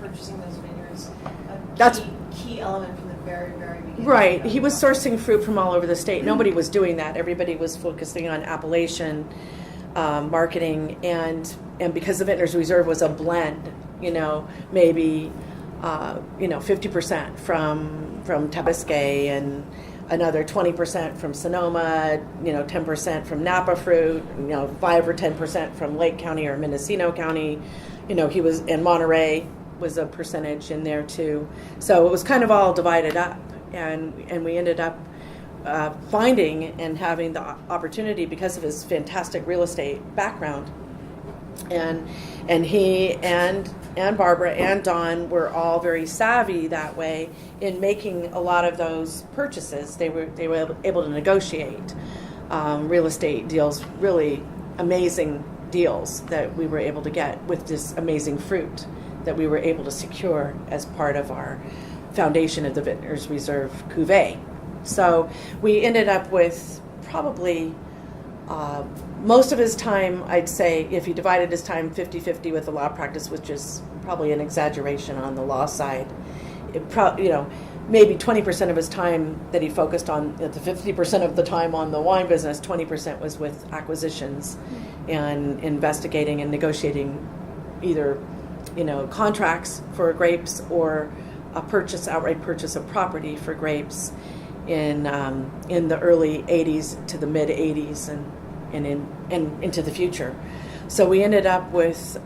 purchasing those vineyards That's- key element from the very, very beginning? Right. He was sourcing fruit from all over the state. Nobody was doing that. Everybody was focusing on appellation marketing, and because the Vintners Reserve was a blend, maybe 50% from Tabasco and another 20% from Sonoma, 10% from Napa fruit, 5 or 10% from Lake County or Mendocino County. He was, and Monterey was a percentage in there too. So it was kind of all divided up, and we ended up finding and having the opportunity because of his fantastic real estate background. And he and Barbara and Don were all very savvy that way in making a lot of those purchases. They were able to negotiate real estate deals, really amazing deals that we were able to get with this amazing fruit that we were able to secure as part of our foundation of the Vintners Reserve Cuvée. So we ended up with probably most of his time, I'd say, if he divided his time 50-50 with the law practice, which is probably an exaggeration on the law side, maybe 20% of his time that he focused on, the 50% of the time on the wine business, 20% was with acquisitions and investigating and negotiating either, contracts for grapes or outright purchase of property for grapes in the early 80s to the mid 80s and into the future. So we ended up with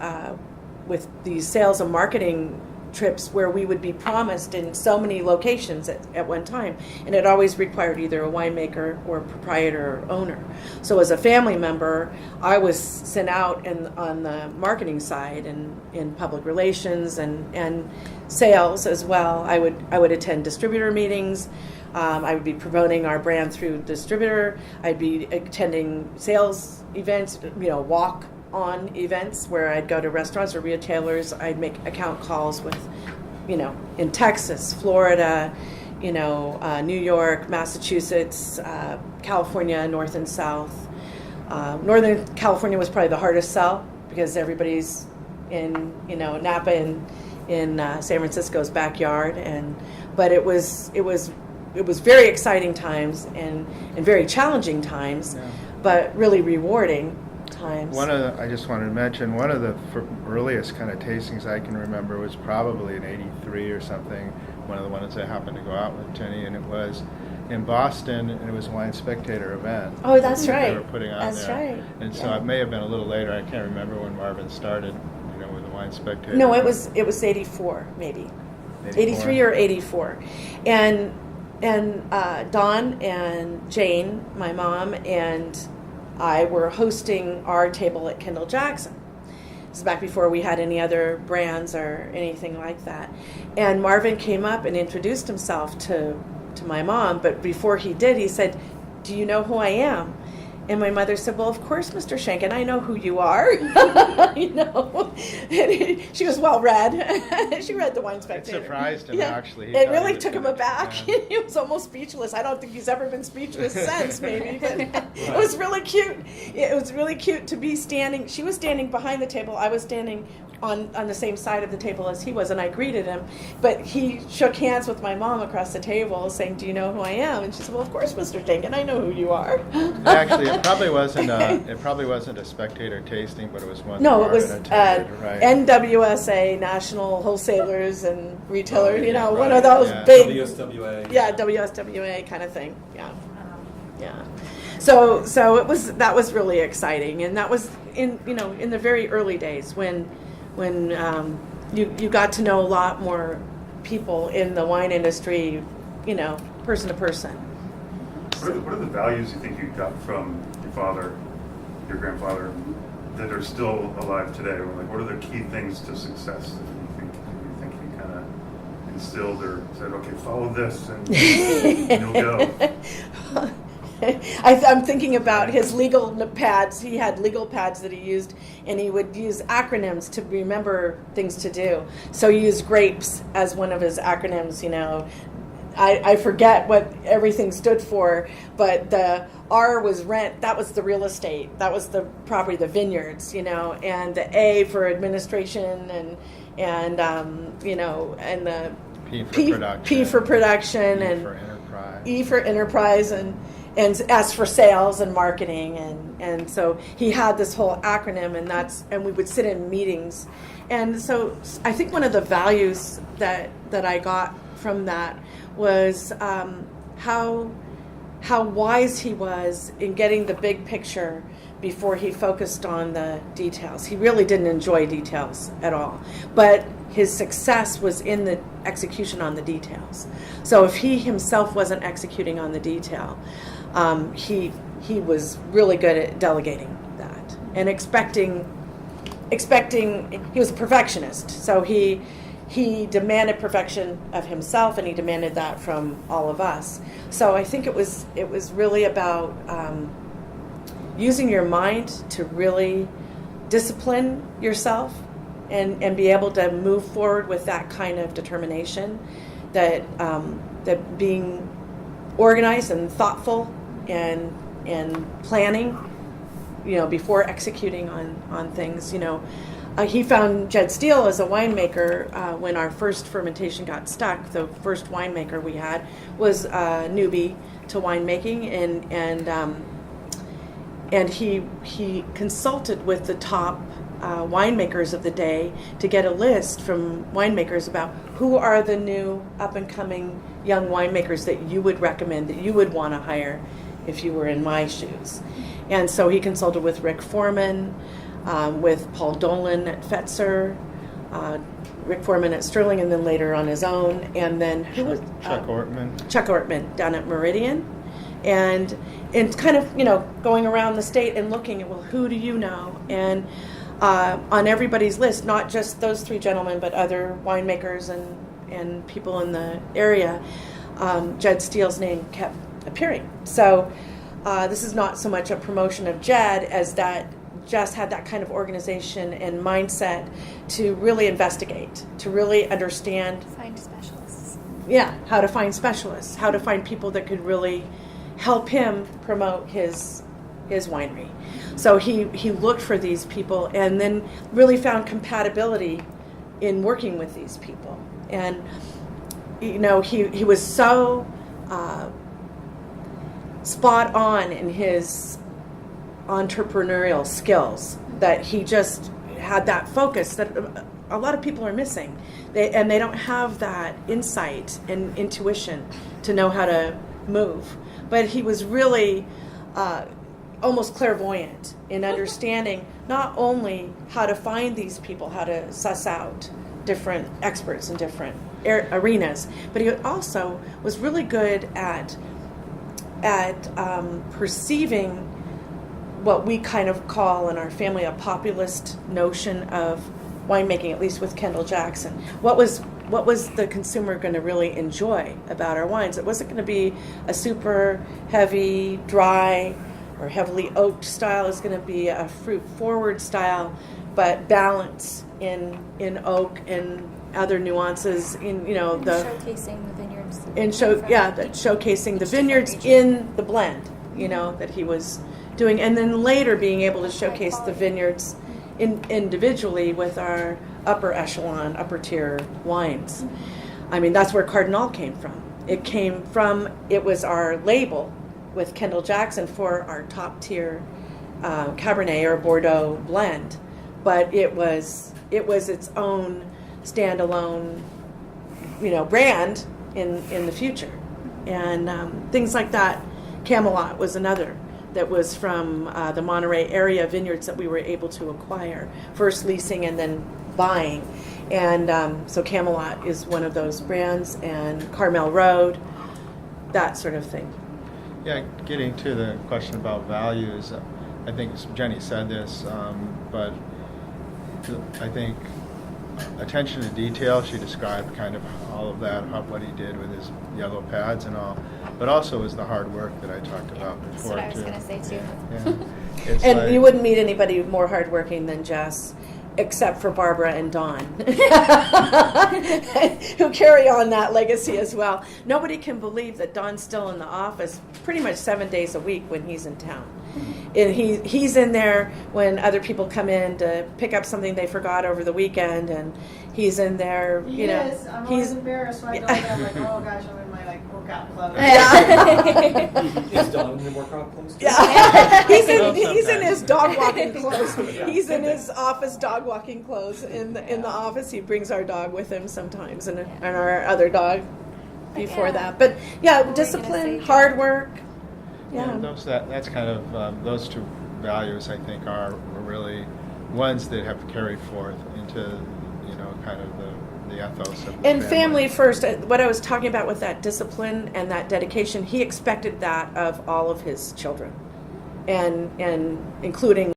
these sales and marketing trips where we would be promised in so many locations at one time, and it always required either a winemaker or a proprietor or owner. So as a family member, I was sent out on the marketing side and in public relations and sales as well. I would attend distributor meetings. I would be promoting our brand through distributor. I'd be attending sales events, walk-on events where I'd go to restaurants or retailers. I'd make account calls with, in Texas, Florida, New York, Massachusetts, California, North and South. Northern California was probably the hardest sell because everybody's in, Napa and in San Francisco's backyard, but it was very exciting times and very challenging times, but really rewarding times. I just wanted to mention, one of the earliest kind of tastings I can remember was probably in '83 or something, one of the ones I happened to go out with Jenny, and it was in Boston, and it was a Wine Spectator event. Oh, that's right. They were putting on that's there. Right. And so it may have been a little later. I can't remember when Marvin started, with the Wine Spectator. No, it was 84, maybe. 83 or 84. And Don and Jane, my mom, and I were hosting our table at Kendall Jackson. This is back before we had any other brands or anything like that. And Marvin came up and introduced himself to my mom, but before he did, he said, "Do you know who I am?" And my mother said, "Well, of course, Mr. Schenken, I know who you are." And she was well read. She read the Wine Spectator. It surprised him, actually. It really took him aback. He was almost speechless. I don't think he's ever been speechless since, maybe. But it was really cute. It was really cute to be standing. She was standing behind the table. I was standing on the same side of the table as he was, and I greeted him. But he shook hands with my mom across the table, saying, "Do you know who I am?" And she said, "Well, of course, Mr. Schenken, I know who you are." Actually, it probably wasn't a Spectator tasting, but it was one. No, it was right. NWSA, National Wholesalers and Retailers. Right. One of those big. WSWA. Yeah, WSWA kind of thing. Yeah. So that was really exciting, and that was in the very early days when you got to know a lot more people in the wine industry, person to person. What are the values you think you got from your father, your grandfather, that are still alive today? Like, what are the key things to success that you think he kind of instilled or said, okay, follow this and you'll go? I'm thinking about his legal pads. He had legal pads that he used, and he would use acronyms to remember things to do. So he used GRAPES as one of his acronyms, I forget what everything stood for, but the R was rent. That was the real estate. That was the property, the vineyards, and the A for administration and and the P for P, production. P for production, E and for enterprise. E for enterprise, and S for sales and marketing, and so he had this whole acronym, and we would sit in meetings, and so I think one of the values that I got from that was how wise he was in getting the big picture before he focused on the details. He really didn't enjoy details at all, but his success was in the execution on the details. So if he himself wasn't executing on the detail, he was really good at delegating that and expecting. He was a perfectionist, so he demanded perfection of himself, and he demanded that from all of us. So I think it was really about using your mind to really discipline yourself and be able to move forward with that kind of determination, that being organized and thoughtful and planning, before executing on things. He found Jed Steele as a winemaker when our first fermentation got stuck. The first winemaker we had was a newbie to winemaking, and he consulted with the top winemakers of the day to get a list from winemakers about who are the new up-and-coming young winemakers that you would recommend, that you would want to hire if you were in my shoes. And so he consulted with Rick Foreman, with Paul Dolan at Fetzer, Rick Foreman at Sterling, and then later on his own. And then who was Chuck Ortman. Chuck Ortman down at Meridian, and kind of going around the state and looking at, well, who do you know? And on everybody's list, not just those three gentlemen, but other winemakers and people in the area, Jed Steele's name kept appearing. So this is not so much a promotion of Jed as that Jess had that kind of organization and mindset to really investigate, to really understand. Find specialists. Yeah, how to find specialists, how to find people that could really help him promote his winery. So he looked for these people and then really found compatibility in working with these people. And he was so spot on in his entrepreneurial skills that he just had that focus that a lot of people are missing. They don't have that insight and intuition to know how to move. But he was really almost clairvoyant in understanding not only how to find these people, how to suss out different experts in different arenas, but he also was really good at perceiving what we kind of call in our family a populist notion of winemaking, at least with Kendall Jackson. What was the consumer going to really enjoy about our wines? It wasn't going to be a super heavy, dry, or heavily oaked style. It's going to be a fruit-forward style, but balance in oak and other nuances in the showcasing the vineyards. Showcasing the vineyards in the blend, that he was doing, and then later being able to showcase the vineyards individually with our upper tier wines. I mean, that's where Cardinal came from. It was our label with Kendall Jackson for our top tier Cabernet or Bordeaux blend, but it was its own standalone, brand in the future, and things like that. Camelot was another that was from the Monterey area vineyards that we were able to acquire, first leasing and then buying. And so Camelot is one of those brands, and Carmel Road, that sort of thing. Yeah, getting to the question about values, I think Jenny said this, but I think attention to detail, she described kind of all of that, what he did with his yellow pads and all, but also was the hard work that I talked about before, That's what I was too. going to say, too. Yeah. It's And like- you wouldn't meet anybody more hardworking than Jess, except for Barbara and Dawn, who carry on that legacy as well. Nobody can believe that Dawn's still in the office pretty much 7 days a week when he's in town. and he's in there when other people come in to pick up something they forgot over the weekend, and he's in there. He You know, is. I'm always embarrassed when I go there. I'm like, oh gosh, I'm in my like workout clothes. Is Don in the workout clothes? too? Yeah, he's Well, in sometimes. his dog walking clothes. Yeah. He's in his office dog walking clothes in the office. He brings our dog with him sometimes, and our other dog before Yeah. that. But yeah, We're discipline, gonna say hard work. Yeah. That's kind of those two values, I think, are really ones that have carried forth into, kind of the ethos of the And family first. What I was talking about with that discipline and that dedication, he expected that of all of his children, and including